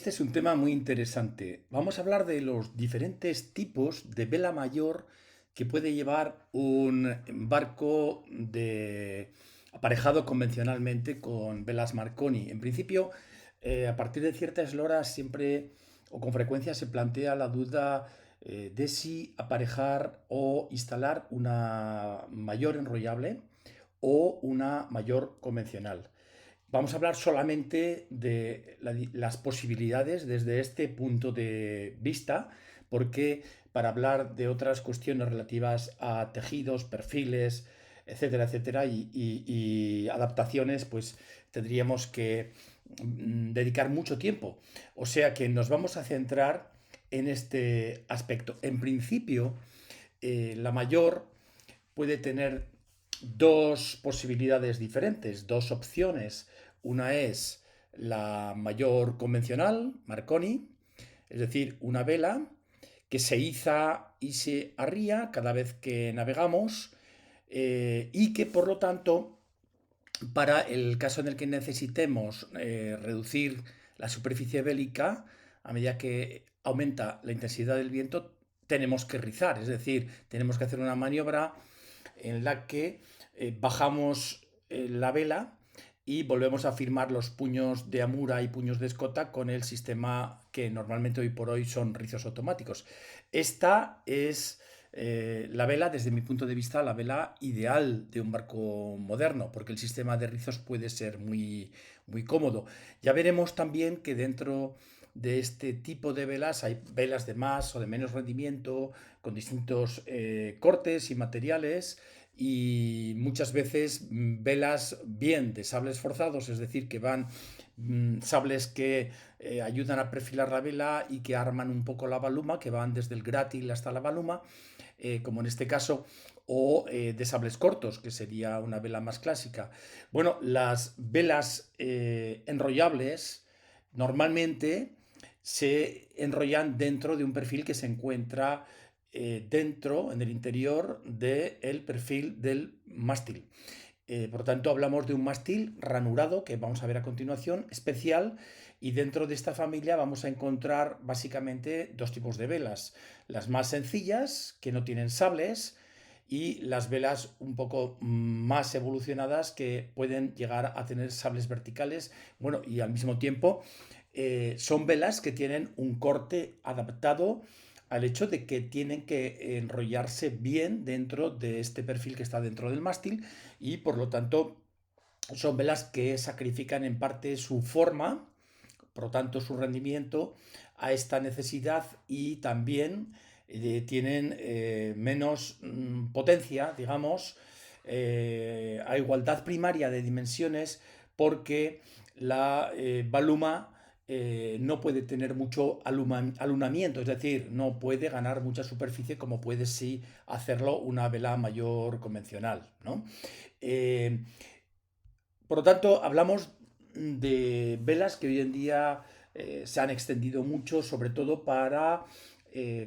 Este es un tema muy interesante. Vamos a hablar de los diferentes tipos de vela mayor que puede llevar un barco aparejado convencionalmente con velas Marconi. En principio, a partir de ciertas horas siempre o con frecuencia se plantea la duda de si aparejar o instalar una mayor enrollable o una mayor convencional. Vamos a hablar solamente de las posibilidades desde este punto de vista, porque para hablar de otras cuestiones relativas a tejidos, perfiles, etcétera, etcétera, y adaptaciones, pues tendríamos que dedicar mucho tiempo. O sea que nos vamos a centrar en este aspecto. En principio, la mayor puede tener dos posibilidades diferentes, dos opciones. Una es la mayor convencional, Marconi, es decir, una vela que se iza y se arría cada vez que navegamos y que por lo tanto, para el caso en el que necesitemos reducir la superficie bélica, a medida que aumenta la intensidad del viento, tenemos que rizar, es decir, tenemos que hacer una maniobra en la que bajamos la vela y volvemos a firmar los puños de amura y puños de escota con el sistema que normalmente hoy por hoy son rizos automáticos. Esta es la vela, desde mi punto de vista, la vela ideal de un barco moderno, porque el sistema de rizos puede ser muy cómodo. Ya veremos también que dentro de este tipo de velas hay velas de más o de menos rendimiento, con distintos cortes y materiales, y muchas veces velas bien de sables forzados, es decir, que van sables que ayudan a perfilar la vela y que arman un poco la baluma, que van desde el grátil hasta la baluma, como en este caso, o de sables cortos, que sería una vela más clásica. Bueno, las velas enrollables normalmente se enrollan dentro de un perfil que se encuentra dentro, en el interior del perfil del mástil. Por lo tanto, hablamos de un mástil ranurado, que vamos a ver a continuación, especial, y dentro de esta familia vamos a encontrar básicamente dos tipos de velas. Las más sencillas, que no tienen sables, y las velas un poco más evolucionadas que pueden llegar a tener sables verticales. Bueno, y al mismo tiempo son velas que tienen un corte adaptado al hecho de que tienen que enrollarse bien dentro de este perfil que está dentro del mástil, y por lo tanto son velas que sacrifican en parte su forma, por lo tanto su rendimiento, a esta necesidad, y también tienen menos potencia, digamos, a igualdad primaria de dimensiones, porque la baluma no puede tener mucho alunamiento, es decir, no puede ganar mucha superficie como puede sí hacerlo una vela mayor convencional, ¿no? Eh, por lo tanto, hablamos de velas que hoy en día se han extendido mucho, sobre todo para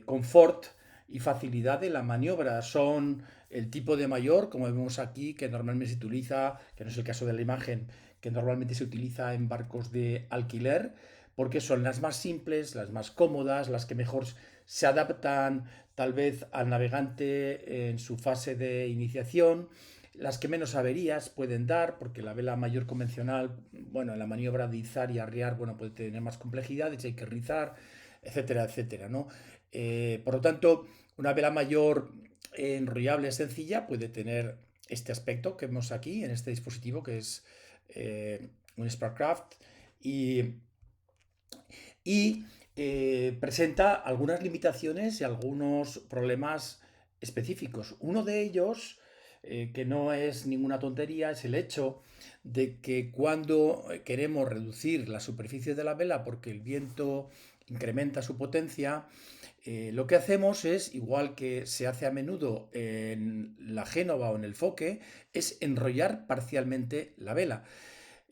confort y facilidad de la maniobra. Son el tipo de mayor, como vemos aquí, que normalmente se utiliza, que no es el caso de la imagen, que normalmente se utiliza en barcos de alquiler, porque son las más simples, las más cómodas, las que mejor se adaptan tal vez al navegante en su fase de iniciación, las que menos averías pueden dar, porque la vela mayor convencional, bueno, en la maniobra de izar y arriar, bueno, puede tener más complejidades, hay que rizar, etcétera, etcétera, ¿no? Por lo tanto, una vela mayor enrollable sencilla puede tener este aspecto que vemos aquí en este dispositivo, que es un Sparkcraft, y, y presenta algunas limitaciones y algunos problemas específicos. Uno de ellos, que no es ninguna tontería, es el hecho de que cuando queremos reducir la superficie de la vela porque el viento incrementa su potencia, lo que hacemos es, igual que se hace a menudo en la génova o en el foque, es enrollar parcialmente la vela.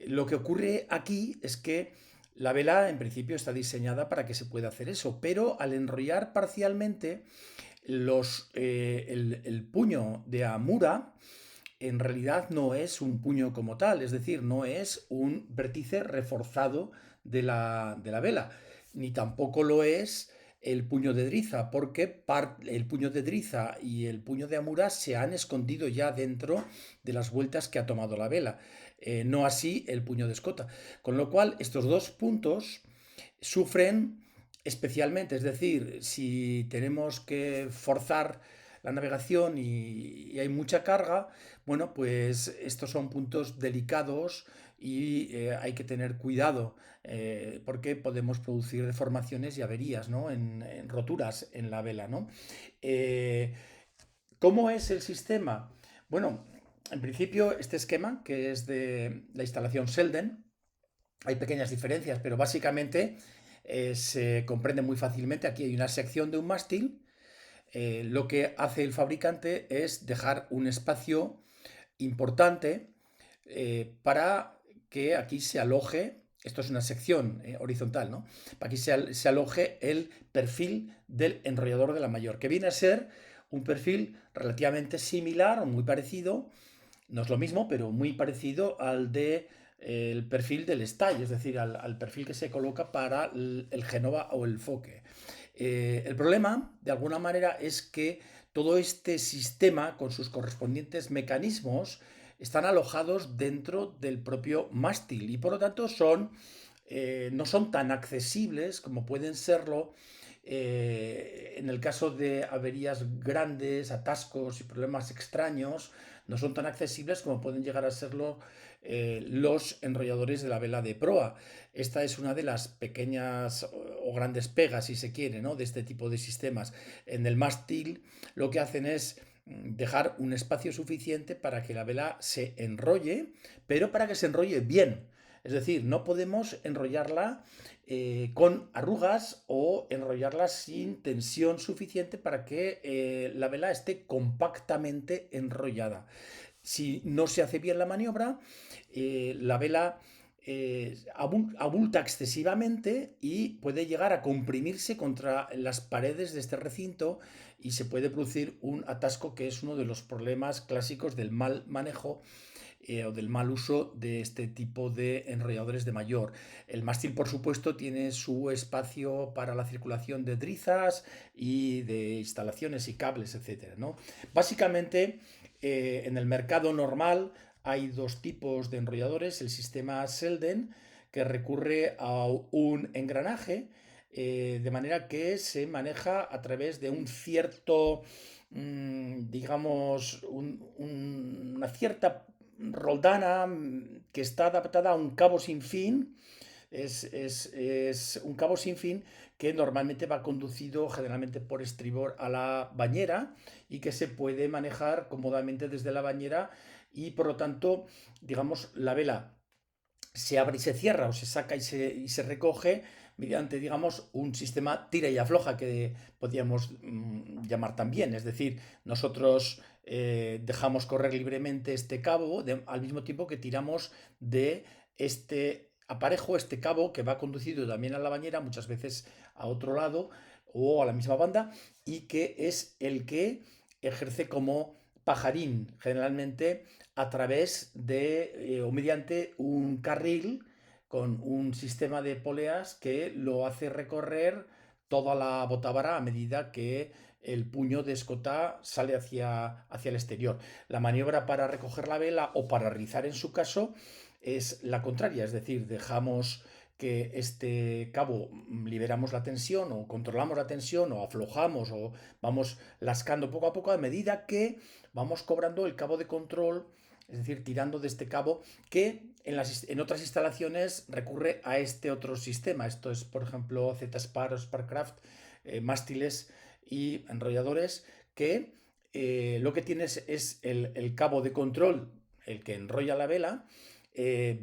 Lo que ocurre aquí es que la vela en principio está diseñada para que se pueda hacer eso, pero al enrollar parcialmente el puño de Amura en realidad no es un puño como tal, es decir, no es un vértice reforzado de la vela. ni tampoco lo es el puño de Driza, porque el puño de Driza y el puño de Amura se han escondido ya dentro de las vueltas que ha tomado la vela, no así el puño de escota. Con lo cual, estos dos puntos sufren especialmente, es decir, si tenemos que forzar la navegación y hay mucha carga, bueno, pues estos son puntos delicados y hay que tener cuidado porque podemos producir deformaciones y averías, ¿no? En roturas en la vela, ¿no? Eh, ¿Cómo es el sistema? Bueno, en principio este esquema, que es de la instalación Selden, hay pequeñas diferencias, pero básicamente se comprende muy fácilmente. Aquí hay una sección de un mástil. Lo que hace el fabricante es dejar un espacio importante para que aquí se aloje, esto es una sección horizontal, ¿no? Para que se aloje el perfil del enrollador de la mayor, que viene a ser un perfil relativamente similar o muy parecido, no es lo mismo, pero muy parecido al de el perfil del style, es decir, al perfil que se coloca para el Génova o el Foque. El problema, de alguna manera, es que todo este sistema, con sus correspondientes mecanismos, están alojados dentro del propio mástil y por lo tanto no son tan accesibles como pueden serlo en el caso de averías grandes, atascos y problemas extraños, no son tan accesibles como pueden llegar a serlo los enrolladores de la vela de proa. Esta es una de las pequeñas o grandes pegas, si se quiere, ¿no? De este tipo de sistemas. En el mástil lo que hacen es dejar un espacio suficiente para que la vela se enrolle, pero para que se enrolle bien. Es decir, no podemos enrollarla con arrugas o enrollarla sin tensión suficiente para que la vela esté compactamente enrollada. Si no se hace bien la maniobra, la vela abulta excesivamente y puede llegar a comprimirse contra las paredes de este recinto y se puede producir un atasco que es uno de los problemas clásicos del mal manejo o del mal uso de este tipo de enrolladores de mayor. El mástil, por supuesto, tiene su espacio para la circulación de drizas y de instalaciones y cables, etcétera, ¿no? Básicamente, en el mercado normal hay dos tipos de enrolladores. El sistema Selden, que recurre a un engranaje, de manera que se maneja a través de un cierto, digamos, una cierta roldana que está adaptada a un cabo sin fin. Es un cabo sin fin que normalmente va conducido generalmente por estribor a la bañera y que se puede manejar cómodamente desde la bañera y por lo tanto, digamos, la vela se abre y se cierra o se saca y se recoge mediante, digamos, un sistema tira y afloja que podríamos llamar también. Es decir, nosotros dejamos correr libremente este cabo al mismo tiempo que tiramos de este aparejo, este cabo que va conducido también a la bañera, muchas veces a otro lado o a la misma banda, y que es el que ejerce como pajarín, generalmente a través de o mediante un carril con un sistema de poleas que lo hace recorrer toda la botávara a medida que el puño de escota sale hacia el exterior. La maniobra para recoger la vela o para rizar en su caso es la contraria, es decir, dejamos que este cabo liberamos la tensión o controlamos la tensión o aflojamos o vamos lascando poco a poco a medida que vamos cobrando el cabo de control, es decir, tirando de este cabo que en otras instalaciones recurre a este otro sistema. Esto es, por ejemplo, Z-Spar o Sparcraft, mástiles y enrolladores que lo que tienes es el cabo de control, el que enrolla la vela,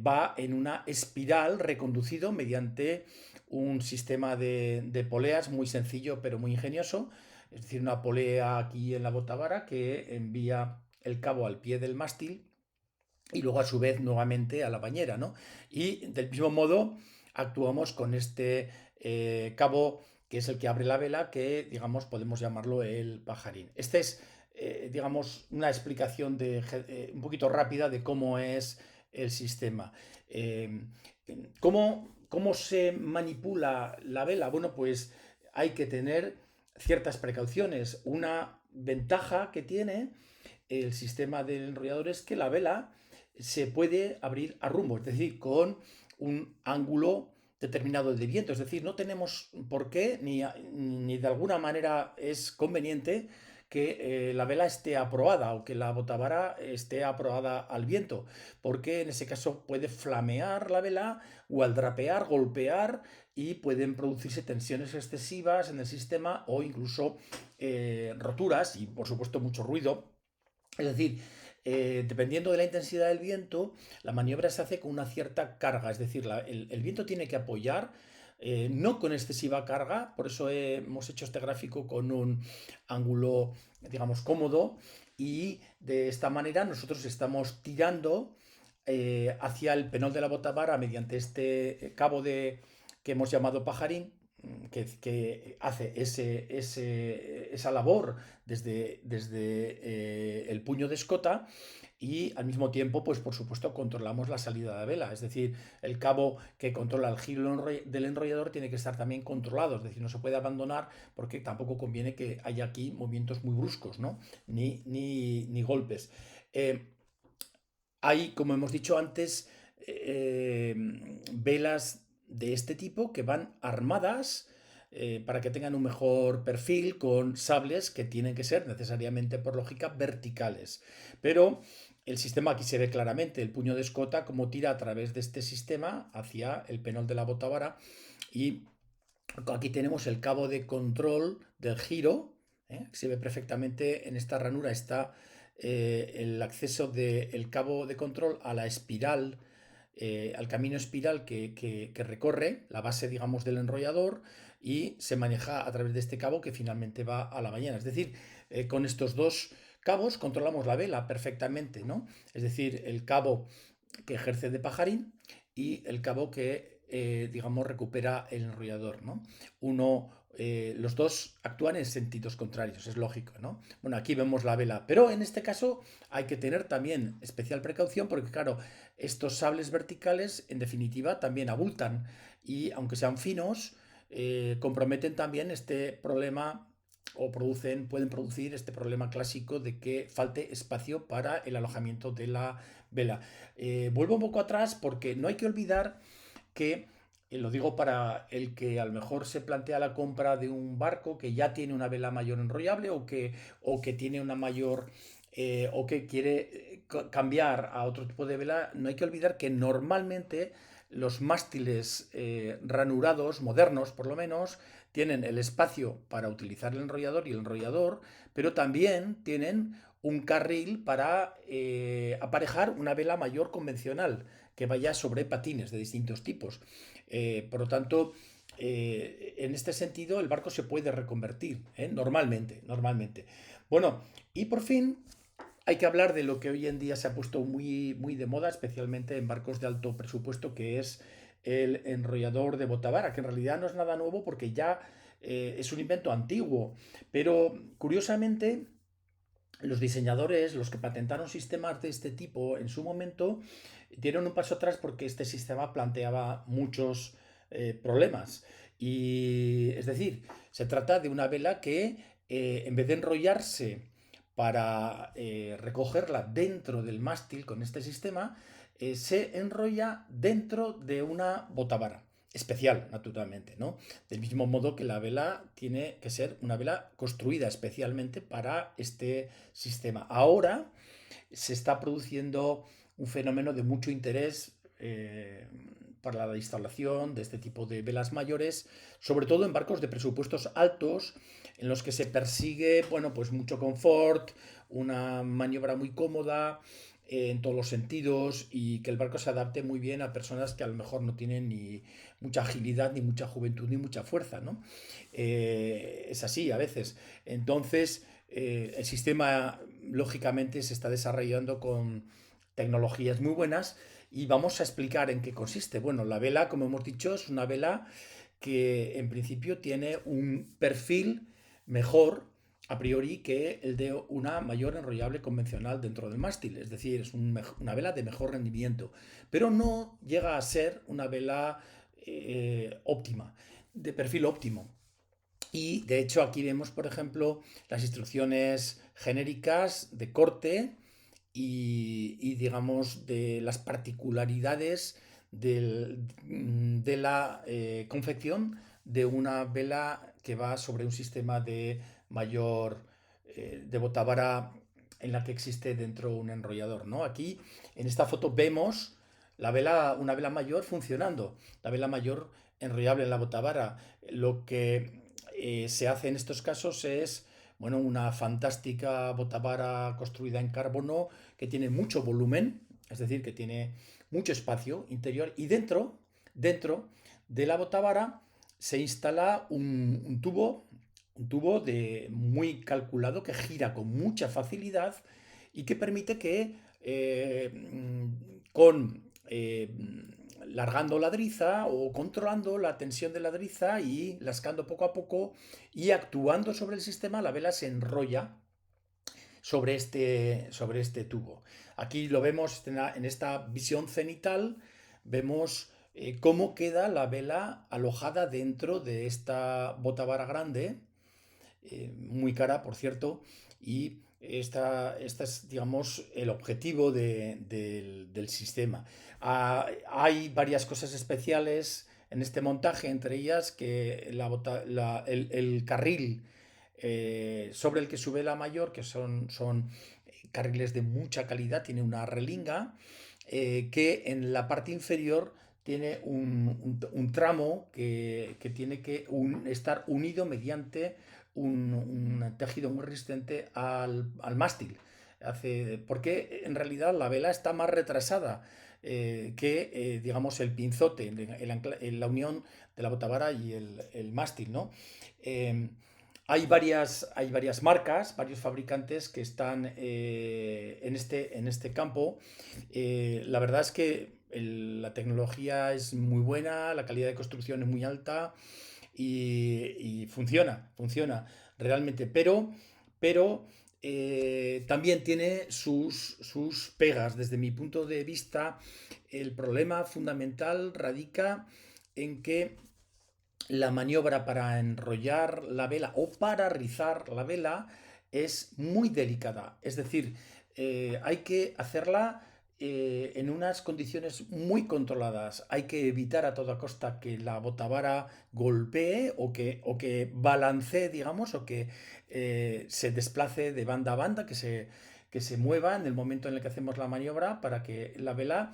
va en una espiral reconducido mediante un sistema de poleas muy sencillo pero muy ingenioso, es decir, una polea aquí en la botavara que envía el cabo al pie del mástil y luego a su vez nuevamente a la bañera, ¿no? Y del mismo modo actuamos con este cabo que es el que abre la vela, que digamos podemos llamarlo el pajarín. Este es, digamos, una explicación un poquito rápida de cómo es el sistema. Eh, ¿Cómo ¿Cómo se manipula la vela? Bueno, pues hay que tener ciertas precauciones. Una ventaja que tiene el sistema del enrollador es que la vela se puede abrir a rumbo, es decir, con un ángulo determinado de viento. Es decir, no tenemos por qué, ni de alguna manera es conveniente que la vela esté aprobada o que la botavara esté aprobada al viento, porque en ese caso puede flamear la vela o al drapear, golpear y pueden producirse tensiones excesivas en el sistema o incluso roturas y por supuesto mucho ruido. Es decir, dependiendo de la intensidad del viento, la maniobra se hace con una cierta carga, es decir, el viento tiene que apoyar, no con excesiva carga, por eso hemos hecho este gráfico con un ángulo, digamos, cómodo, y de esta manera nosotros estamos tirando hacia el penol de la botavara mediante este cabo que hemos llamado pajarín, que hace esa labor desde el puño de escota, y al mismo tiempo, pues por supuesto, controlamos la salida de vela. Es decir, el cabo que controla el giro del enrollador tiene que estar también controlado, es decir, no se puede abandonar porque tampoco conviene que haya aquí movimientos muy bruscos, ¿no? Ni golpes. Hay, como hemos dicho antes, velas de este tipo que van armadas para que tengan un mejor perfil con sables que tienen que ser necesariamente, por lógica, verticales. Pero el sistema aquí se ve claramente, el puño de escota, como tira a través de este sistema hacia el penol de la botavara, y aquí tenemos el cabo de control del giro. Se ve perfectamente en esta ranura, está el acceso del cabo de control a la espiral, al camino espiral que recorre la base, digamos, del enrollador, y se maneja a través de este cabo que finalmente va a la ballena. Es decir, con estos dos cabos controlamos la vela perfectamente, ¿no? Es decir, el cabo que ejerce de pajarín y el cabo que, digamos, recupera el enrollador, ¿no? Los dos actúan en sentidos contrarios, es lógico, ¿no? Bueno, aquí vemos la vela, pero en este caso hay que tener también especial precaución porque, claro, estos sables verticales, en definitiva, también abultan y, aunque sean finos, comprometen también este problema o pueden producir este problema clásico de que falte espacio para el alojamiento de la vela. Vuelvo un poco atrás porque no hay que olvidar que, lo digo para el que a lo mejor se plantea la compra de un barco que ya tiene una vela mayor enrollable o que tiene una mayor o que quiere cambiar a otro tipo de vela, no hay que olvidar que normalmente los mástiles ranurados, modernos por lo menos, tienen el espacio para utilizar el enrollador y el enrollador, pero también tienen un carril para aparejar una vela mayor convencional que vaya sobre patines de distintos tipos. Por lo tanto, en este sentido, el barco se puede reconvertir, normalmente. Bueno, y por fin hay que hablar de lo que hoy en día se ha puesto muy, muy de moda, especialmente en barcos de alto presupuesto, que es el enrollador de botavara, que en realidad no es nada nuevo porque ya es un invento antiguo, pero curiosamente los diseñadores, los que patentaron sistemas de este tipo en su momento, dieron un paso atrás porque este sistema planteaba muchos problemas. Y es decir, se trata de una vela que en vez de enrollarse para recogerla dentro del mástil con este sistema, se enrolla dentro de una botavara especial, naturalmente, ¿no? Del mismo modo que la vela tiene que ser una vela construida especialmente para este sistema. Ahora se está produciendo un fenómeno de mucho interés para la instalación de este tipo de velas mayores, sobre todo en barcos de presupuestos altos, en los que se persigue, bueno, pues mucho confort, una maniobra muy cómoda en todos los sentidos, y que el barco se adapte muy bien a personas que a lo mejor no tienen ni mucha agilidad, ni mucha juventud, ni mucha fuerza, ¿no? Es así a veces. Entonces, el sistema, lógicamente, se está desarrollando con tecnologías muy buenas, y vamos a explicar en qué consiste. Bueno, la vela, como hemos dicho, es una vela que en principio tiene un perfil mejor a priori que el de una mayor enrollable convencional dentro del mástil, es decir, es una vela de mejor rendimiento, pero no llega a ser una vela óptima, de perfil óptimo. Y de hecho aquí vemos, por ejemplo, las instrucciones genéricas de corte y, digamos, de las particularidades de la confección de una vela que va sobre un sistema de mayor de botavara en la que existe dentro un enrollador, ¿no? Aquí en esta foto vemos una vela mayor funcionando, la vela mayor enrollable en la botavara. Lo que se hace en estos casos es, bueno, una fantástica botavara construida en carbono que tiene mucho volumen, es decir, que tiene mucho espacio interior y dentro de la botavara se instala un tubo muy calculado que gira con mucha facilidad y que permite que con largando la driza o controlando la tensión de la driza y lascando poco a poco y actuando sobre el sistema, la vela se enrolla sobre este tubo. Aquí lo vemos en esta visión cenital, vemos cómo queda la vela alojada dentro de esta botavara grande, muy cara, por cierto, y esta es, digamos, el objetivo del sistema. Hay varias cosas especiales en este montaje, entre ellas que el carril sobre el que sube la mayor, que son carriles de mucha calidad, tiene una relinga, que en la parte inferior tiene un tramo que tiene que estar unido mediante un tejido muy resistente al mástil. Porque en realidad la vela está más retrasada que, digamos, el pinzote, la unión de la botavara y el mástil, ¿no? Eh, hay varias marcas, varios fabricantes que están en este campo. La verdad es que la tecnología es muy buena, la calidad de construcción es muy alta y funciona realmente, pero también tiene sus pegas. Desde mi punto de vista, el problema fundamental radica en que la maniobra para enrollar la vela o para rizar la vela es muy delicada. Es decir, hay que hacerla en unas condiciones muy controladas. Hay que evitar a toda costa que la botavara golpee o que balancee, digamos, o que se desplace de banda a banda, que se mueva en el momento en el que hacemos la maniobra para que la vela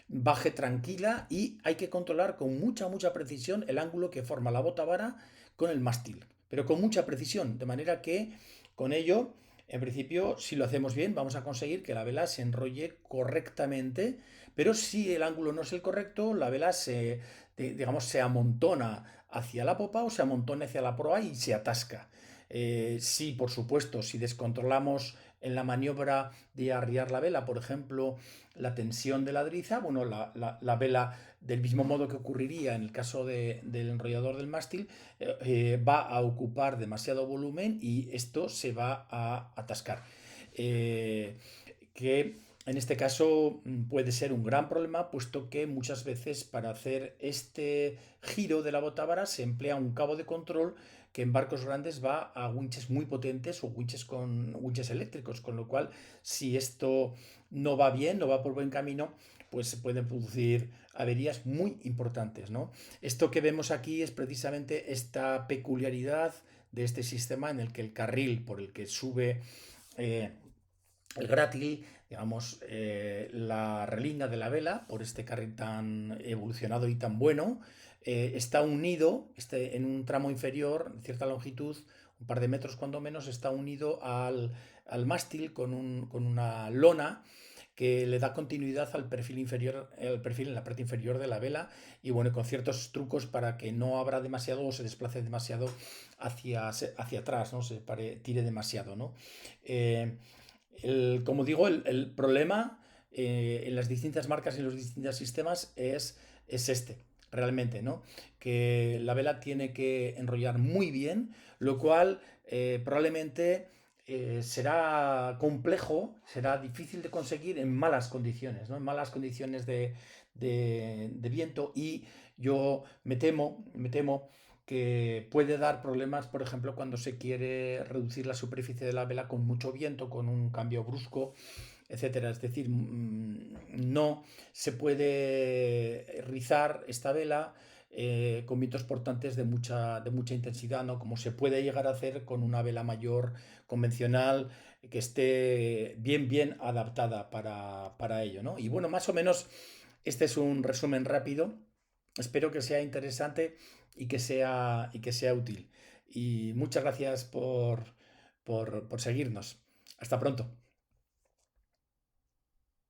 baje tranquila y hay que controlar con mucha precisión el ángulo que forma la botavara con el mástil, pero con mucha precisión, de manera que con ello, en principio, si lo hacemos bien, vamos a conseguir que la vela se enrolle correctamente, pero si el ángulo no es el correcto, la vela digamos, se amontona hacia la popa o se amontona hacia la proa y se atasca. Sí, por supuesto, si descontrolamos en la maniobra de arriar la vela, por ejemplo, la tensión de la driza, bueno, la vela, del mismo modo que ocurriría en el caso del enrollador del mástil, va a ocupar demasiado volumen y esto se va a atascar. Eh, que en este caso puede ser un gran problema, puesto que muchas veces para hacer este giro de la botávara se emplea un cabo de control que en barcos grandes va a winches muy potentes o winches eléctricos, con lo cual si esto no va bien, no va por buen camino, pues se pueden producir averías muy importantes, ¿no? Esto que vemos aquí es precisamente esta peculiaridad de este sistema en el que el carril por el que sube eh, el grátil, digamos, la relinga de la vela, por este carril tan evolucionado y tan bueno, está unido en un tramo inferior, de cierta longitud, un par de metros cuando menos, está unido al mástil con una lona que le da continuidad al perfil inferior, el perfil en la parte inferior de la vela y bueno, con ciertos trucos para que no abra demasiado o se desplace demasiado hacia atrás, ¿no? Tire demasiado, ¿no? Eh, como digo, el problema en las distintas marcas y en los distintos sistemas es este, realmente, ¿no? Que la vela tiene que enrollar muy bien, lo cual probablemente será complejo, será difícil de conseguir en malas condiciones, ¿no? En malas condiciones de viento Yo me temo que puede dar problemas, por ejemplo, cuando se quiere reducir la superficie de la vela con mucho viento, con un cambio brusco, etcétera. Es decir, no se puede rizar esta vela con vientos portantes de mucha intensidad, ¿no? Como se puede llegar a hacer con una vela mayor convencional que esté bien adaptada para ello, ¿no? Y bueno, más o menos este es un resumen rápido. Espero que sea interesante y que sea útil. Y muchas gracias por seguirnos. Hasta pronto.